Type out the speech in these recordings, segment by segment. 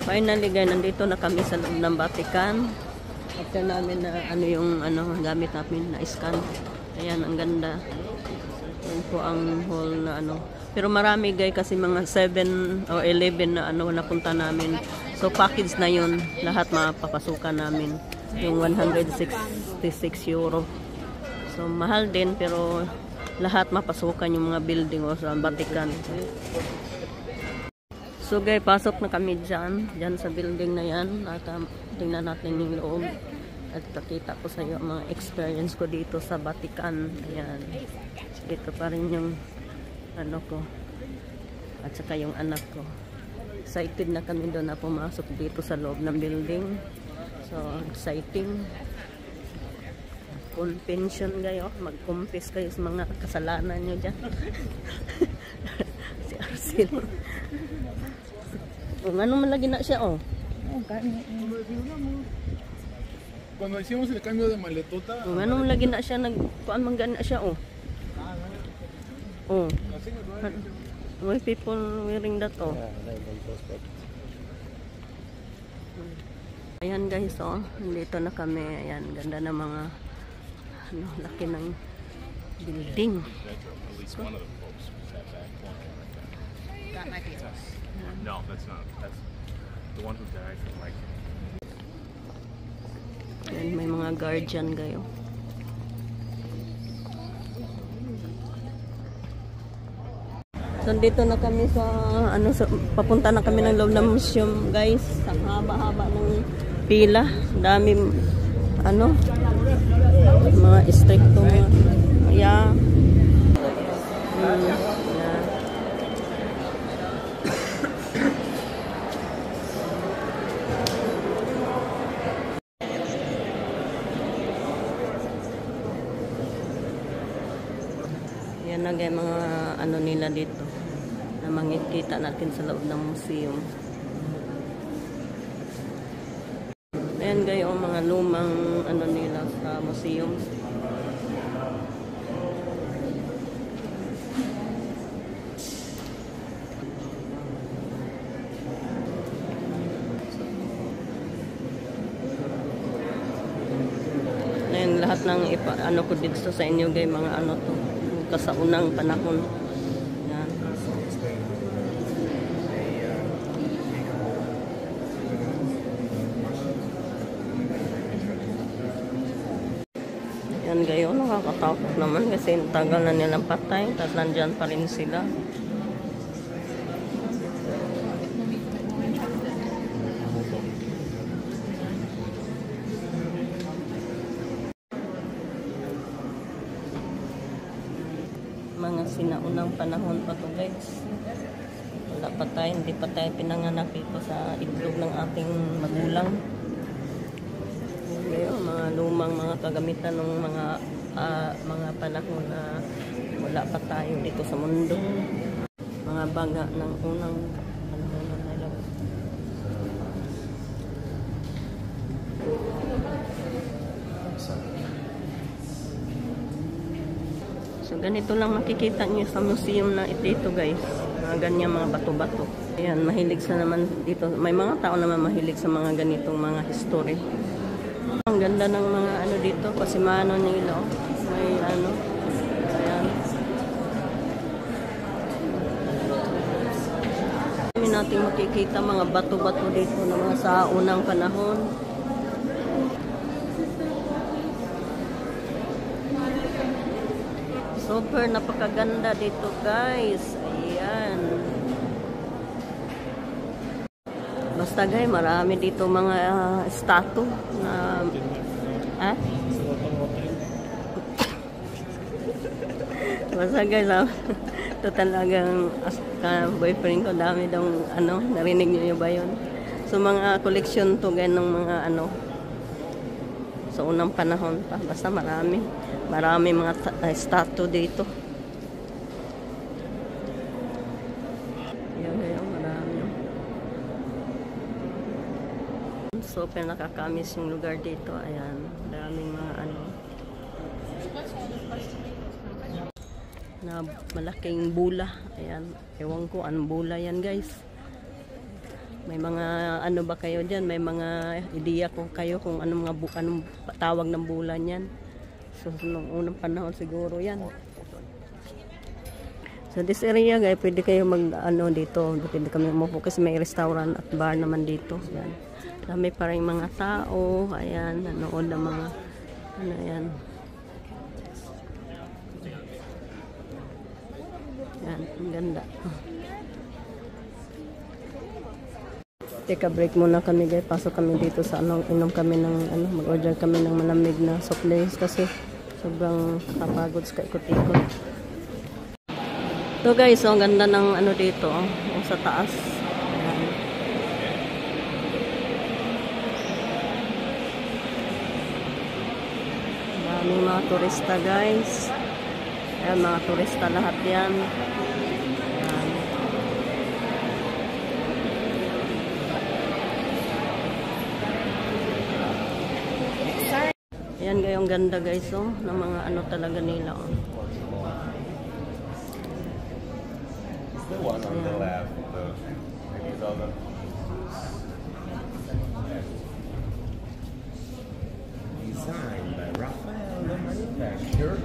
Finally guys, nandito na kami sa loob ng Vatican. After namin na yung gamit namin na scan. Ayan, ang ganda. Yan po ang hall na Pero marami guys kasi mga 7 o 11 na napunta namin. So package na yun. Lahat mapapasukan namin. Yung 166 euro. So mahal din pero lahat mapasukan yung mga building o sa Vatican. So guys, pasok na kami dyan sa building na yan. At tingnan natin yung loob. At pakita ko sa iyo mga experience ko dito sa Vatican. Ayan. Ito pa rin yung ko. At saka yung anak ko. Excited na kami doon na pumasok dito sa loob ng building. So, exciting. Confession kayo. Mag-confess kayo sa mga kasalanan nyo dyan. Si Arcel. Kung ano man lagi na siya, Cuando hicimos el cambio de maletota. Kung ano man lagi na siya, kuan man gana siya, Why people wearing that, Ayan guys, dito na kami. Ayan, ganda ng mga laki ng building. No, that's not. That's the one who died from like. Ayan, may mga guardian kayo. So dito na kami sa papunta na kami ng loob ng museum, guys. Sa haba-haba ng pila, dami mga stricto yeah. Yan na guys, mga nila dito na makikita natin sa loob ng museum. Ayan guys, mga lumang nila sa museum. Ayan, lahat ng ko dito sa inyo guys, mga to kasaunang panahon. Yan. Yan gayon, nakakatakot naman kasi tagal na nilang patay, tapos nandyan pa rin sila. Mga sinaunang panahon pa to guys. Wala pa tayo, hindi pa tayo pinanganak dito sa itlog ng ating magulang. Ngayon, mga lumang mga kagamitan ng mga panahon na wala pa tayo dito sa mundo. Mga baga ng unang panahon na nila. So ganito lang makikita niyo sa museum na ito guys. Mga ganyan mga bato-bato. Ayan, mahilig sa naman dito. May mga tao naman mahilig sa mga ganitong mga history. Ang ganda ng mga dito, pasimano nila. May ayan. Kami natin makikita mga bato-bato dito na mga sa unang panahon. Super napakaganda dito guys. Ayan. Basta guys, marami dito mga statue na basta guys, ito talagang boyfriend ko, dami daw narinig niyo ba yun? So mga collection to guys ng mga sa unang panahon pa. Basta marami mga statue dito. Yan, marami. Super nakakamis yung lugar dito. Ayan, daming mga na malaking bula. Ayan, ewan ko anong bula yan guys. May mga ano ba kayo dyan? May mga ideya ko kayo kung anong anong tawag ng bulan yan. So nung unang panahon siguro yan. So this area guys, pwede kayo mag ano dito. Pwede kami umupo kasi may restaurant at bar naman dito. Yan. Dami pa rin mga tao. Ayan, nanood ng mga ano yan. Yan, ang ganda. Teka, break muna kami guys. Pasok kami dito sa ano, inom kami ng ano, mag-order kami ng malamig na soft drinks kasi sobrang kapagod sa ikot-ikot. So guys, so ang ganda ng ano dito, sa taas. Ayan. Maraming mga turista guys. Ayan, mga turista lahat yan. Ayan. Ayan guys, ang ganda guys, oh, ng mga ano talaga nila. Oh. The one on the left, these are the designed by Raphael, the manufacturer.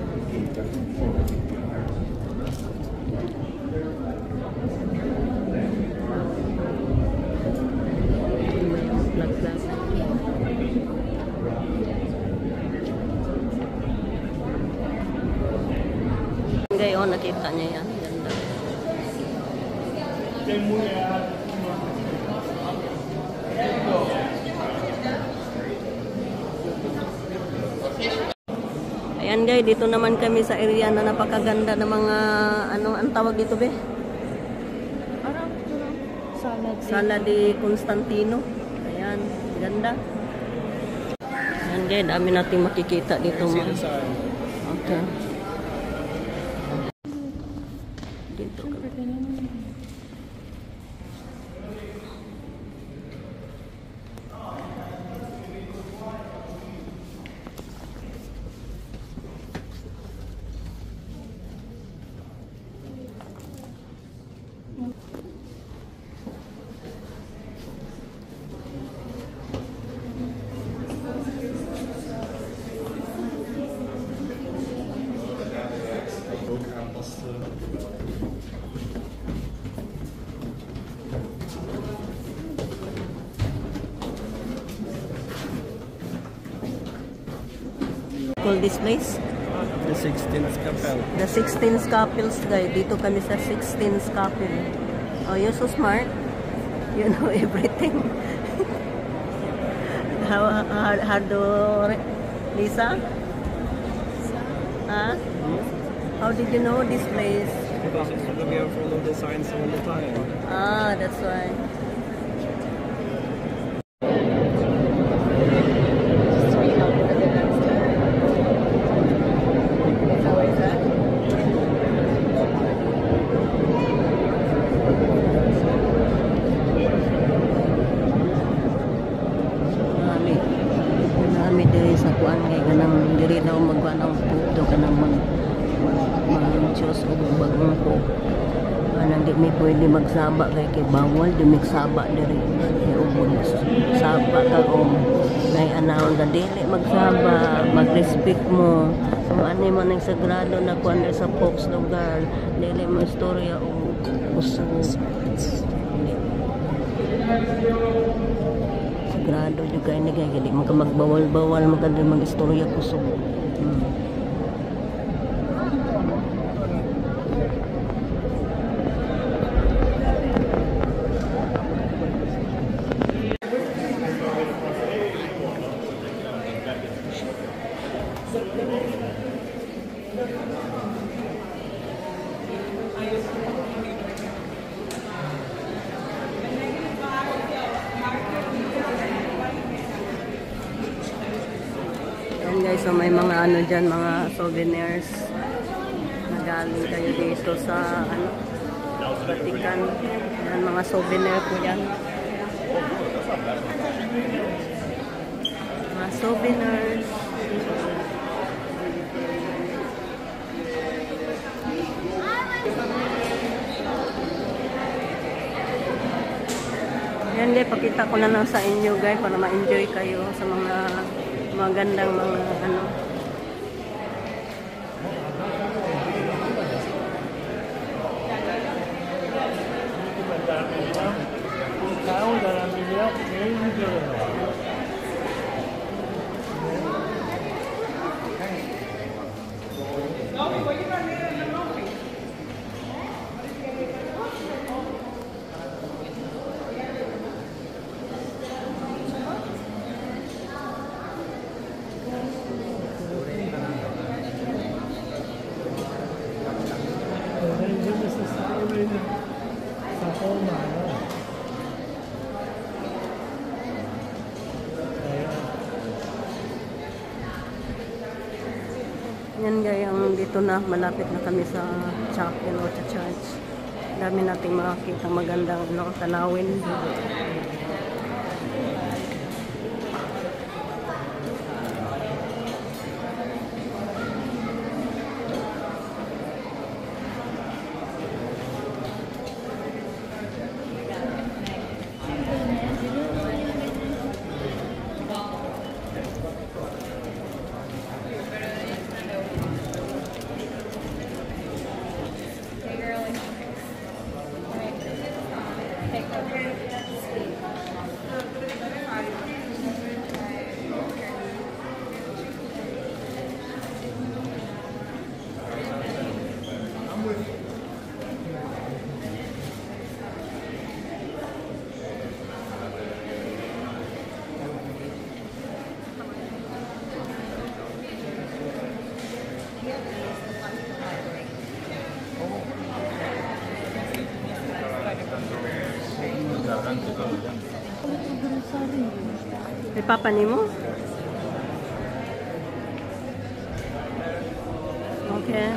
Ngayon, nakita niya yan. Ganda. Ayan guys, dito naman kami sa area na napakaganda ng mga ano, ang tawag dito be? Parang salad. Sala de Constantino. Ayan, ganda. Ayan guys, dami nating makikita dito. Okay. Dito kami. Call this place? The 16th Capel. The 16 Scapels guys. Dito kami sa 16 Scapel. Oh, you're so smart. You know everything. How do Lisa? Huh? How did you know this place? Because it's going to be full of the signs all the time. Ah, that's why. Marami diri sa kuan kay kanang diri daw magkuan ang puto kanang mag-choose og bagong po. Anang di mi pwede magsaba kay bawal di migsaba diri. Kay ubod saba ka og nay anawon ka dili magsaba, mag-respect mo. Kung ano man ang sagrado na kuan sa Pope's lugar, dili mo istorya og uso. Sagrado juga ini kaya hindi magbawal-bawal maganda mag-istorya kusog. Guys, so may mga ano dyan, mga souvenirs na galing kayo dito sa ano, Vatican. Yan, mga souvenir po yan. Mga souvenirs. Yan Hindi, pakita ko na lang sa inyo guys para ma-enjoy kayo sa mga magandang mga ano. Yan gayang dito na, malapit na kami sa chapel o sa church. Dami nating makakita magandang tanawin. May papa ni mo? Okay.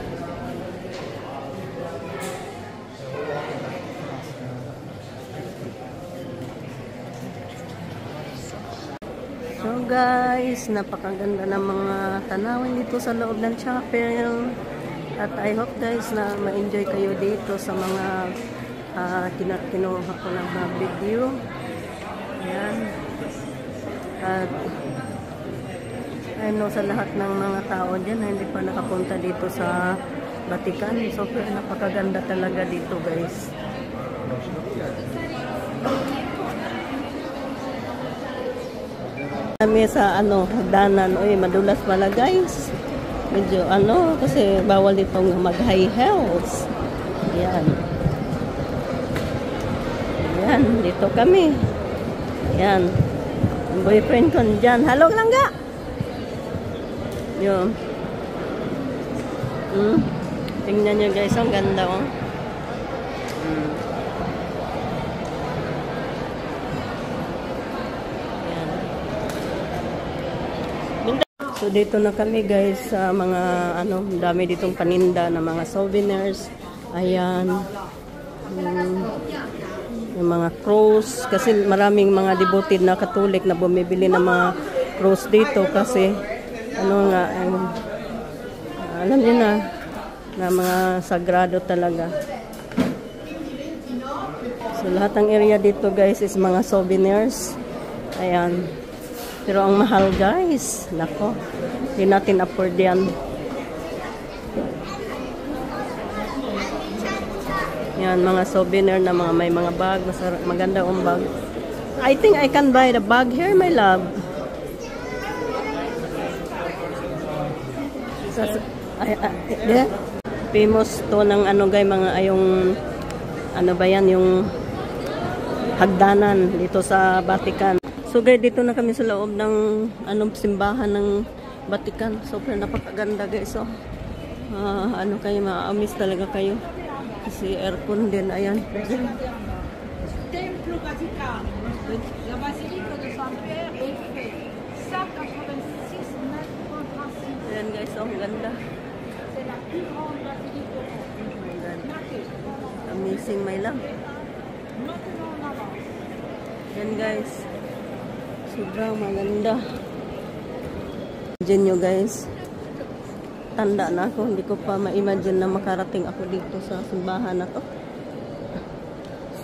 So guys, napakaganda ng mga tanawin dito sa loob ng chapel. At I hope guys na ma-enjoy kayo dito sa mga kinuha ko ng mga video. Ayan. At I know sa lahat ng mga tao dyan na hindi pa nakapunta dito sa Vatican. So napakaganda talaga dito guys. Kami sa hagdanan. Uy, madulas pala guys. Medyo kasi bawal ditong mag-high heels. Ayan. Ayan, dito kami. Ayan. Ang boyfriend ko dyan. Hello, langga! Yun. Tingnan nyo guys, ang ganda oh. So dito na kami guys sa mga dami ditong paninda na mga souvenirs. Ayan. Yung mga cross kasi maraming mga devoted na Katolik na bumibili ng mga cross dito kasi alam niyo na mga sagrado talaga. So lahat ng area dito guys is mga souvenirs. Ayan. Pero ang mahal guys, nako, hindi natin afford yan. Yan, mga souvenir na may mga bag, maganda ang bag. I think I can buy the bag here, my love. Famous to ng guys, mga yung, ba yan, yung hagdanan dito sa Vatican. So guys, dito na kami sa loob ng simbahan ng Vatican. Super napakaganda guys. So, kayo, ma-amaze talaga kayo. Kasi aircon din, ayan. Templo Vatican. La basilique de Saint-Pierre est fait 186 mètres quadrats. Ayan guys, ang ganda. C'est la plus grande basilique de France. Amazing, my love. Ayan guys. Sobrang maganda. Imagine nyo guys. Tanda na ako. Hindi ko pa ma-imagine na makarating ako dito sa simbahan na to.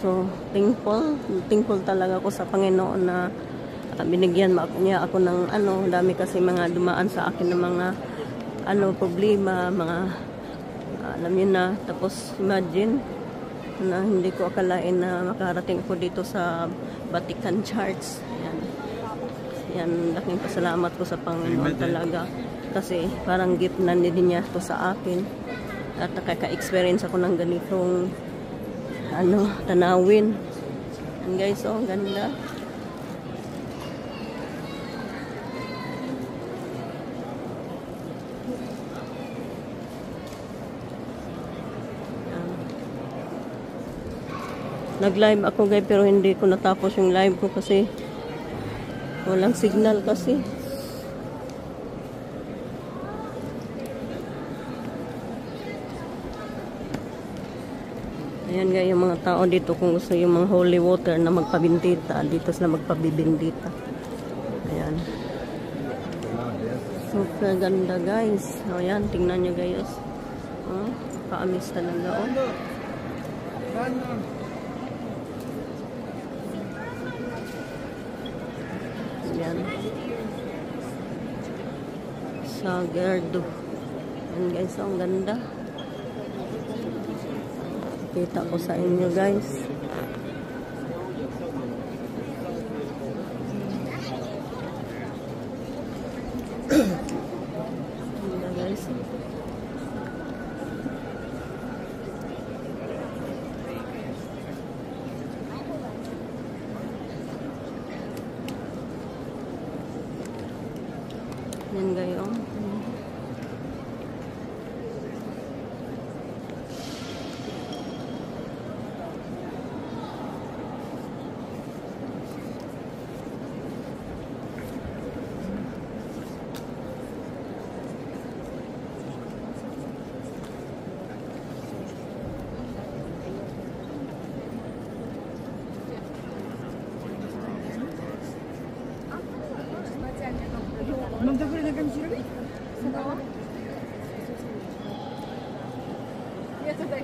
So, thankful talaga ako sa Panginoon na binigyan niya ako ng ano, dami kasi mga dumaan sa akin ng mga ano, problema, mga alam niyo na. Tapos imagine na hindi ko akalain na makarating ako dito sa Vatican Church. Yan, laking pasalamat ko sa Panginoon talaga. Kasi parang gift na din niya to sa akin. At nakaka-experience ako ng ganitong ano, tanawin. And guys, oh, ang ganda. Nag-live ako guys, pero hindi ko natapos yung live ko kasi walang signal kasi. Ayan guys, yung mga tao dito kung gusto yung mga holy water na magpabindita, dito sila magpabibindita. Ayan. Super ganda guys. O yan, tingnan nyo guys. Oh, kaamis talaga. Oh. Yan. Sagrado. Yan guys, ang ganda. Kita ko sa inyo guys. Ganda guys. Yan gayo.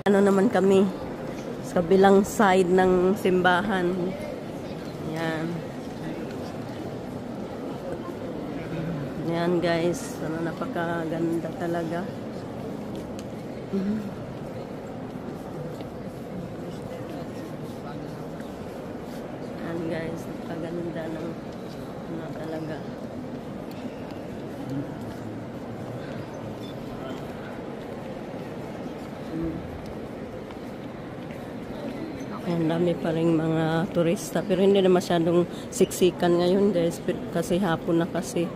Ano naman kami sa kabilang side ng simbahan. Yan. Yan guys, ano, napakaganda talaga. Yan guys, napakaganda ng ano talaga. Ang dami pa rin mga turista, pero hindi na masyadong siksikan ngayon guys, kasi hapon na kasi.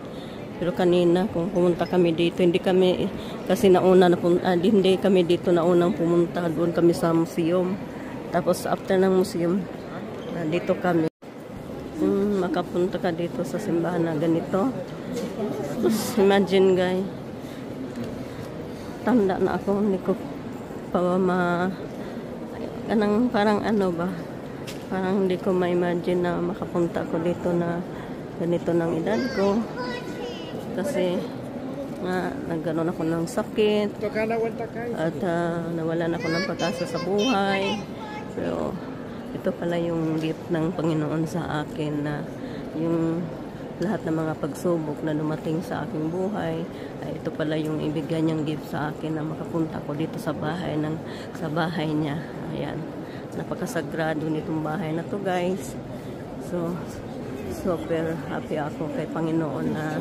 Pero kanina kung pumunta kami dito, hindi kami kasi nauna na hindi kami dito naunang pumunta, doon kami sa museum. Tapos after ng museum, dito kami. Makapunta ka dito sa simbahan na ganito. Tapos imagine guys, tanda na ako, hindi ko pa parang ano ba, parang hindi ko ma-imagine na makapunta ako dito na ganito ng edad ko, kasi nga nagkaroon ako ng sakit at nawalan ako ng pag-asa sa buhay. Pero ito pala yung gift ng Panginoon sa akin, na yung lahat ng mga pagsubok na dumating sa aking buhay, ay ito pala yung ibigay niyang gift sa akin, na makapunta ko dito sa bahay niya. Ayan, napakasagrado nitong bahay na to guys. So super happy ako kay Panginoon na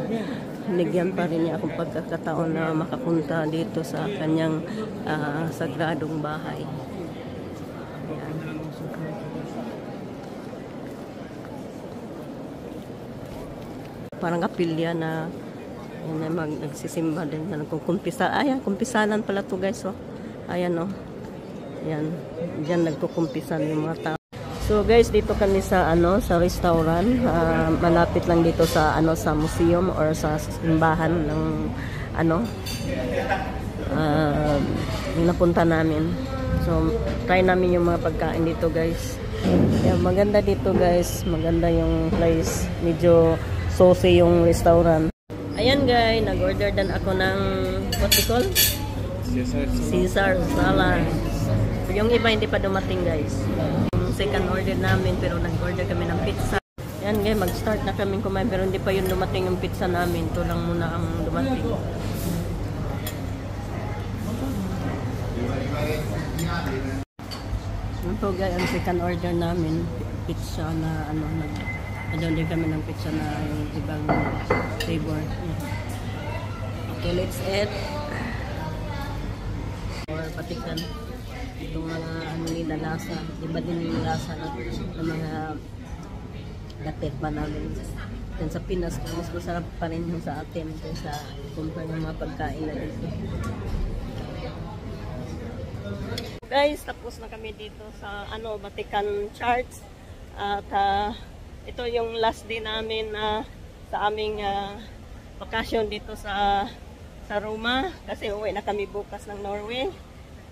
hinigyan pa rin niya akong pagkakataon na makapunta dito sa kanyang sagradong bahay. Ayan. Parang kapilya na nagsisimba din na nagkukumpisa. Ayan, kumpisalan pala to guys. Oh. Ayan oh. Ayan, diyan nagkukumpisan yung mga tao. So guys, dito kami sa sa restaurant, malapit lang dito sa sa museum or sa simbahan ng napunta namin. So try namin yung mga pagkain dito guys. Ayan, maganda dito guys, maganda yung place. Medyo saucy yung restaurant. Ayan guys, nag-order din ako ng what you call? Caesar salad. Yung iba hindi pa dumating guys. second order namin, pero nag-order kami ng pizza. Yan guys, mag-start na kami kumain, pero hindi pa yun dumating yung pizza namin. Ito lang muna ang dumating. Ito guys, ang second order namin, pizza na ano, nag-order kami ng pizza na yung ibang flavor. Yeah. Okay, let's eat. Or patikan itong mga ano nila lasa. Iba din yung lasa ng mga datet pa namin. Yan sa Pinas, mas masarap pa rin yung sa atin kaysa compare ng mga pagkain na dito. Guys, tapos na kami dito sa ano, Vatican Church. At ito yung last day namin sa aming vacation dito sa Roma. Kasi uwi na kami bukas ng Norway.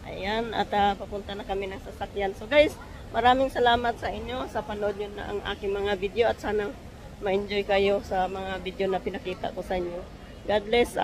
Ayan, at papunta na kami ng sasakyan. So guys, maraming salamat sa inyo sa panood nyo na ang aking mga video. At sana ma-enjoy kayo sa mga video na pinakita ko sa inyo. God bless.